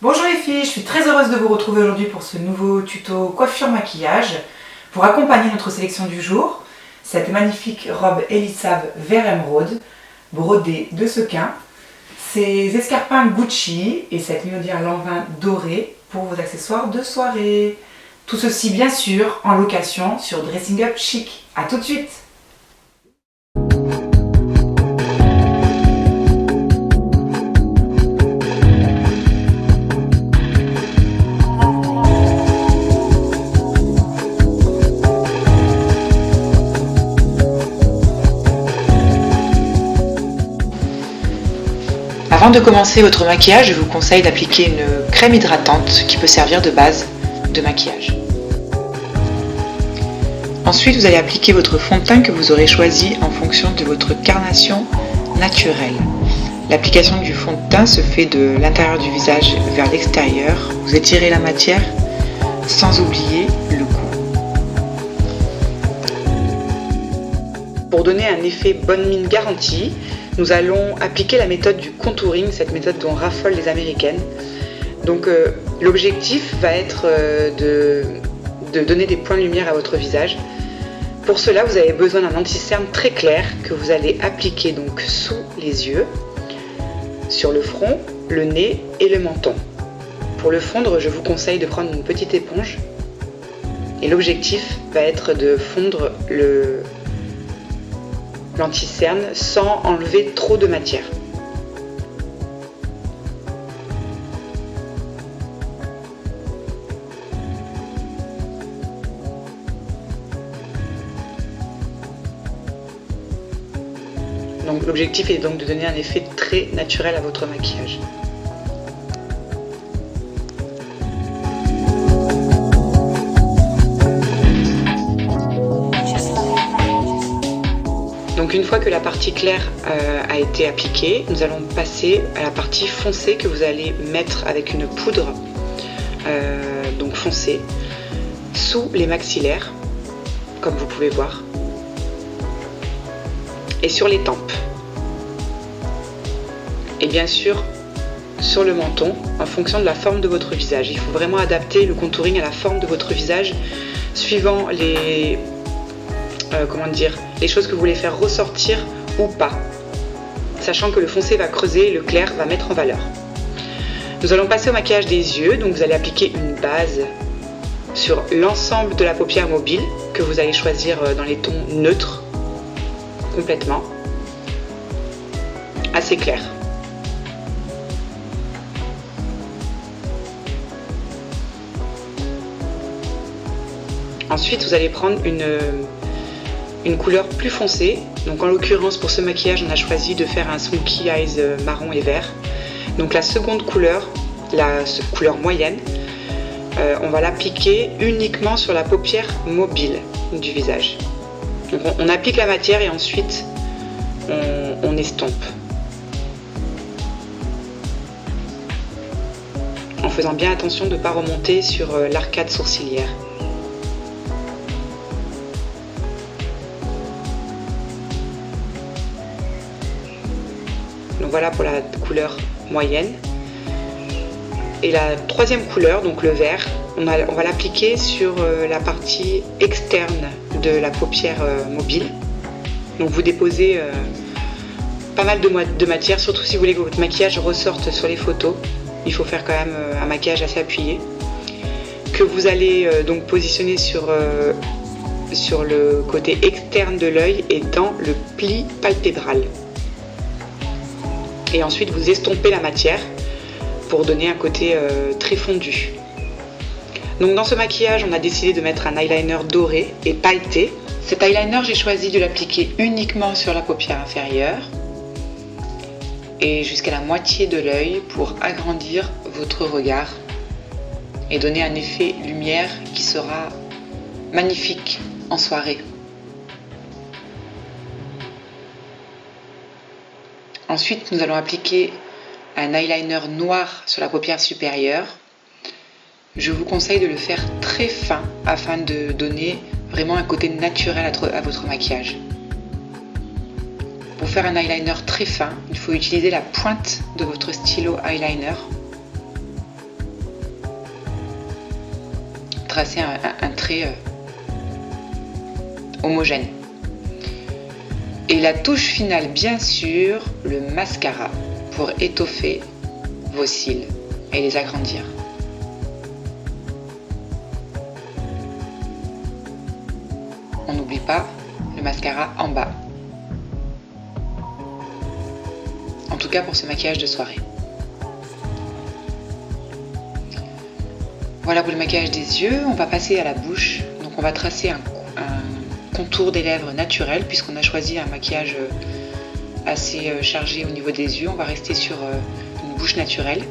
Bonjour les filles, je suis très heureuse de vous retrouver aujourd'hui pour ce nouveau tuto coiffure maquillage pour accompagner notre sélection du jour. Cette magnifique robe Elisave vert émeraude brodée de sequins, ces escarpins Gucci et cette minaudière Lanvin dorée pour vos accessoires de soirée. Tout ceci bien sûr en location sur Dressing Up Chic. A tout de suite. Avant de commencer votre maquillage, je vous conseille d'appliquer une crème hydratante qui peut servir de base de maquillage. Ensuite, vous allez appliquer votre fond de teint que vous aurez choisi en fonction de votre carnation naturelle. L'application du fond de teint se fait de l'intérieur du visage vers l'extérieur. Vous étirez la matière sans oublier le cou. Pour donner un effet bonne mine garantie, nous allons appliquer la méthode du contouring, cette méthode dont raffolent les américaines. Donc l'objectif va être de donner des points de lumière à votre visage. Pour cela, vous avez besoin d'un anti-cerne très clair que vous allez appliquer donc sous les yeux, sur le front, le nez et le menton. Pour le fondre, je vous conseille de prendre une petite éponge et l'objectif va être de fondre l'anti-cerne sans enlever trop de matière. Donc l'objectif est donc de donner un effet très naturel à votre maquillage. Donc une fois que la partie claire a été appliquée, nous allons passer à la partie foncée que vous allez mettre avec une poudre donc foncée sous les maxillaires, comme vous pouvez voir, et sur les tempes. Et bien sûr sur le menton en fonction de la forme de votre visage. Il faut vraiment adapter le contouring à la forme de votre visage suivant les choses que vous voulez faire ressortir ou pas, sachant que le foncé va creuser et le clair va mettre en valeur. Nous allons passer au maquillage des yeux, donc vous allez appliquer une base sur l'ensemble de la paupière mobile que vous allez choisir dans les tons neutres, complètement, assez clair. Ensuite, vous allez prendre une couleur plus foncée. Donc en l'occurrence pour ce maquillage on a choisi de faire un smokey eyes marron et vert. Donc la seconde couleur, la couleur moyenne, on va l'appliquer uniquement sur la paupière mobile du visage. Donc on applique la matière et ensuite on estompe. En faisant bien attention de ne pas remonter sur l'arcade sourcilière. Donc voilà pour la couleur moyenne. Et la troisième couleur, donc le vert, on va l'appliquer sur la partie externe de la paupière mobile. Donc vous déposez pas mal de matière, surtout si vous voulez que votre maquillage ressorte sur les photos. Il faut faire quand même un maquillage assez appuyé. Que vous allez donc positionner sur le côté externe de l'œil et dans le pli palpébral. Et ensuite vous estompez la matière pour donner un côté très fondu. Donc dans ce maquillage on a décidé de mettre un eyeliner doré et pailleté. Cet eyeliner j'ai choisi de l'appliquer uniquement sur la paupière inférieure et jusqu'à la moitié de l'œil pour agrandir votre regard et donner un effet lumière qui sera magnifique en soirée. Ensuite, nous allons appliquer un eyeliner noir sur la paupière supérieure. Je vous conseille de le faire très fin afin de donner vraiment un côté naturel à votre maquillage. Pour faire un eyeliner très fin, il faut utiliser la pointe de votre stylo eyeliner tracer un trait homogène. Et la touche finale, bien sûr, le mascara pour étoffer vos cils et les agrandir. On n'oublie pas le mascara en bas. En tout cas pour ce maquillage de soirée. Voilà pour le maquillage des yeux. On va passer à la bouche. Donc on va tracer un contour des lèvres naturel puisqu'on a choisi un maquillage assez chargé au niveau des yeux. On va rester sur une bouche naturelle.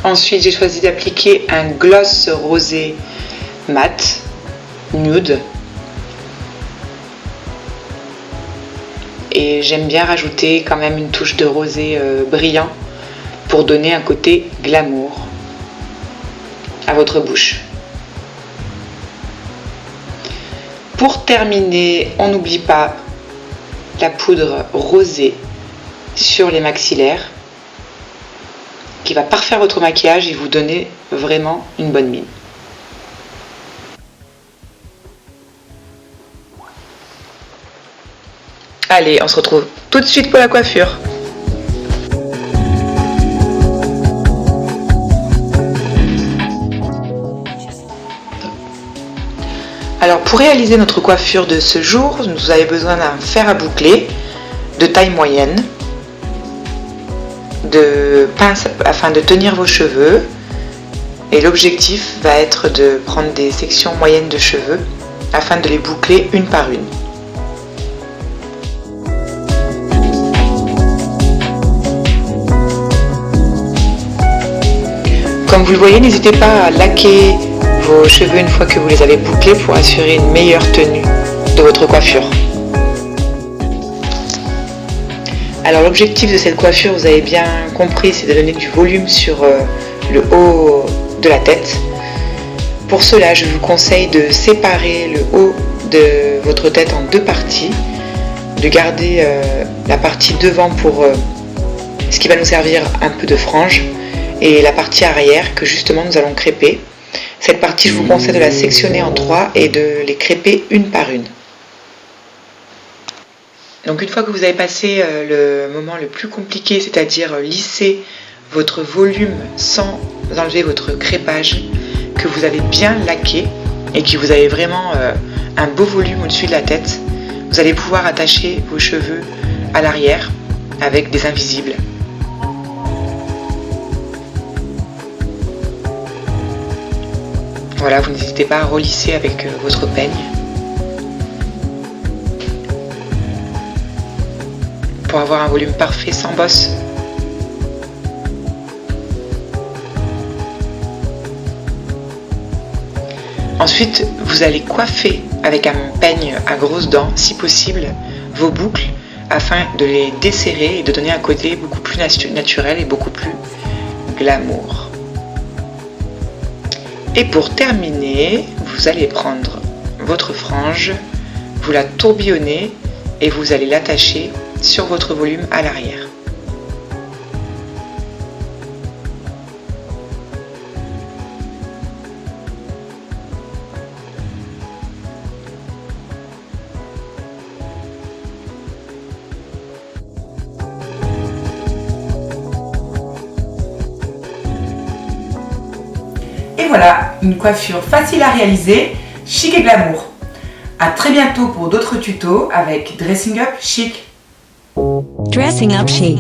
Ensuite, j'ai choisi d'appliquer un gloss rosé mat, nude. Et j'aime bien rajouter quand même une touche de rosé brillant pour donner un côté glamour à votre bouche. Pour terminer, on n'oublie pas la poudre rosée sur les maxillaires qui va parfaire votre maquillage et vous donner vraiment une bonne mine. Allez, on se retrouve tout de suite pour la coiffure. Alors pour réaliser notre coiffure de ce jour, nous avons besoin d'un fer à boucler de taille moyenne, de pince afin de tenir vos cheveux, et l'objectif va être de prendre des sections moyennes de cheveux afin de les boucler une par une. Comme vous le voyez, n'hésitez pas à laquer vos cheveux une fois que vous les avez bouclés pour assurer une meilleure tenue de votre coiffure. Alors l'objectif de cette coiffure, vous avez bien compris, c'est de donner du volume sur le haut de la tête. Pour cela, je vous conseille de séparer le haut de votre tête en deux parties, de garder la partie devant pour ce qui va nous servir un peu de frange, et la partie arrière que justement nous allons crêper. Cette partie, je vous conseille de la sectionner en trois et de les crêper une par une. Donc une fois que vous avez passé le moment le plus compliqué, c'est-à-dire lisser votre volume sans enlever votre crêpage, que vous avez bien laqué et que vous avez vraiment un beau volume au-dessus de la tête, vous allez pouvoir attacher vos cheveux à l'arrière avec des invisibles. Voilà, vous n'hésitez pas à relisser avec votre peigne pour avoir un volume parfait sans bosse. Ensuite, vous allez coiffer avec un peigne à grosses dents, si possible, vos boucles afin de les desserrer et de donner un côté beaucoup plus naturel et beaucoup plus glamour. Et pour terminer, vous allez prendre votre frange, vous la tourbillonnez et vous allez l'attacher sur votre volume à l'arrière. Et voilà, une coiffure facile à réaliser, chic et glamour. A très bientôt pour d'autres tutos avec Dressing Up Chic. Dressing Up Chic.